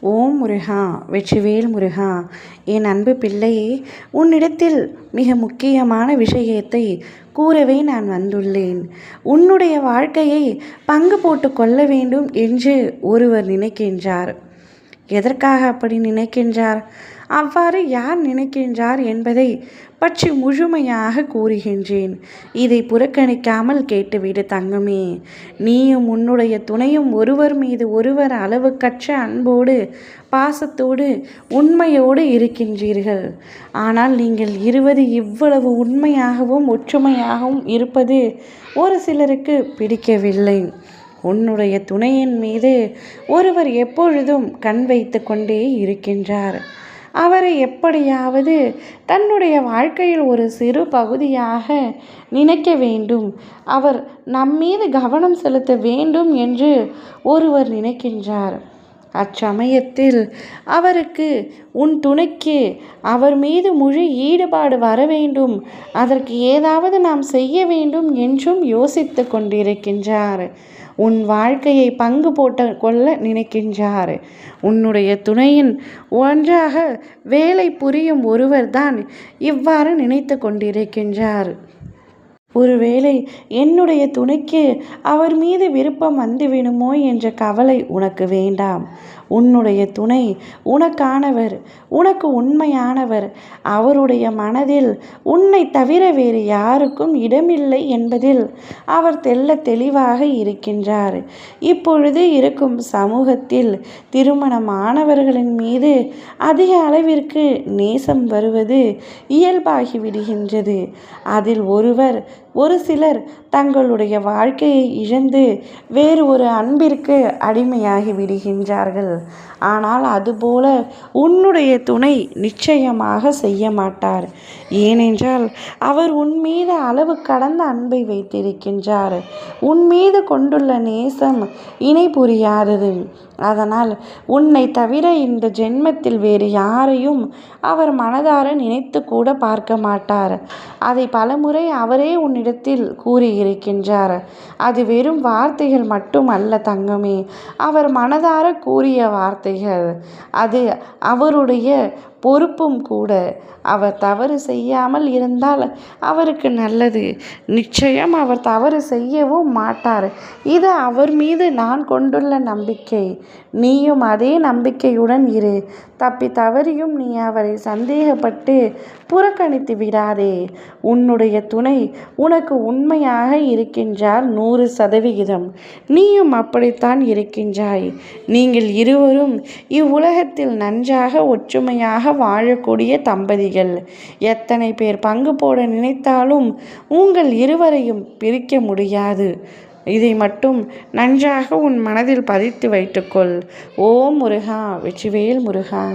ஓம் முருகா, வெற்றிவேல் முருகா. என் அன்பு பிள்ளையே, உன்னிடத்தில் மிக முக்கியமான விஷயத்தை கூறவே நான் வந்துள்ளேன். உன்னுடைய வாழ்க்கையை பங்கு போட்டு கொள்ள வேண்டும் என்று ஒருவர் நினைக்கின்றார். எதற்காக அப்படி நினைக்கின்றார்? அவ்வாறு யார் நினைக்கின்றார் என்பதை பற்றி முழுமையாக கூறுகின்றேன். இதை புறக்கணிக்காமல் கேட்டுவிடு தங்கமே. நீயும் உன்னுடைய துணையும் ஒருவர் மீது ஒருவர் அளவுக்கற்ற அன்போடு பாசத்தோடு உண்மையோடு இருக்கின்றீர்கள். ஆனால் நீங்கள் இருவது இவ்வளவு உண்மையாகவும் ஒற்றுமையாகவும் இருப்பது ஒரு சிலருக்கு பிடிக்கவில்லை. உன்னுடைய துணையின் மீது ஒருவர் எப்பொழுதும் கண் வைத்து கொண்டே இருக்கின்றார். அவரை எப்படியாவது தன்னுடைய வாழ்க்கையில் ஒரு சிறு பகுதியாக நினைக்க வேண்டும், அவர் நம்மீது கவனம் செலுத்த வேண்டும் என்று ஒருவர் நினைக்கின்றார். அச்சமயத்தில் அவருக்கு, உன் துணைக்கு அவர் மீது முழு ஈடுபாடு வர வேண்டும், அதற்கு ஏதாவது நாம் செய்ய வேண்டும் என்றும் யோசித்து கொண்டிருக்கின்றார். உன் வாழ்க்கையை பங்கு போட்டு கொள்ள நினைக்கின்றார். உன்னுடைய துணையின் ஒன்றாக வேலை புரியும் ஒருவர்தான் இவ்வாறு நினைத்து கொண்டிருக்கின்றார். ஒருவேளை என்னுடைய துணைக்கு அவர் மீது விருப்பம் வந்துவிடுமோ என்ற கவலை உனக்கு வேண்டாம். உன்னுடைய துணை உனக்கானவர், உனக்கு உண்மையானவர். அவருடைய மனதில் உன்னை தவிர வேறு யாருக்கும் இடமில்லை என்பதில் அவர் தெளிவாக இருக்கின்றார். இப்பொழுது இருக்கும் சமூகத்தில் திருமணமானவர்களின் மீது அதிக அளவிற்கு நேசம் வருவது இயல்பாகிவிடுகின்றது. அதில் ஒரு சிலர் தங்களுடைய வாழ்க்கையை இழந்து வேறு ஒரு அன்பிற்கு அடிமையாகி விடுகின்றார்கள். ஆனால் அதுபோல உன்னுடைய துணை நிச்சயமாக செய்ய மாட்டார். ஏனென்றால் அவர் உன் மீது அளவு கடந்த அன்பை வைத்திருக்கின்றார். உன் மீது கொண்டுள்ள நேசம் இணை புரியாதது. அதனால் உன்னை தவிர இந்த ஜென்மத்தில் வேறு யாரையும் அவர் மனதார நினைத்து கூட பார்க்க மாட்டார். அதை பலமுறை அவரே உன்னிடத்தில் கூறியிருக்கின்றார். அது வெறும் வார்த்தைகள் மட்டும் அல்ல தங்கமே, அவர் மனதார கூறிய வார்த்தைகள். அது அவருடைய பொறுப்பும் கூட. அவர் தவறு செய்யாமல் இருந்தால் அவருக்கு நல்லது. நிச்சயம் அவர் தவறு செய்யவும் மாட்டார். இது அவர் மீது நான் கொண்டுள்ள நம்பிக்கை. நீயும் அதே நம்பிக்கையுடன் இரு. தப்பி தவறியும் நீ அவரை சந்தேகப்பட்டு புறக்கணித்து விடாதே. உன்னுடைய துணை உனக்கு உண்மையாக இருக்கின்றார் 100%. நீயும் அப்படித்தான் இருக்கின்றாய். நீங்கள் இருவரும் இவ்வுலகத்தில் நன்றாக ஒற்றுமையாக வாழக்கூடிய தம்பதிகள். எத்தனை பேர் பங்கு போட நினைத்தாலும் உங்கள் இருவரையும் பிரிக்க முடியாது. இதை மட்டும் நன்றாக உன் மனதில் பதித்து வைத்துக்கொள். ஓம் முருகா, வெற்றிவேல் முருகா.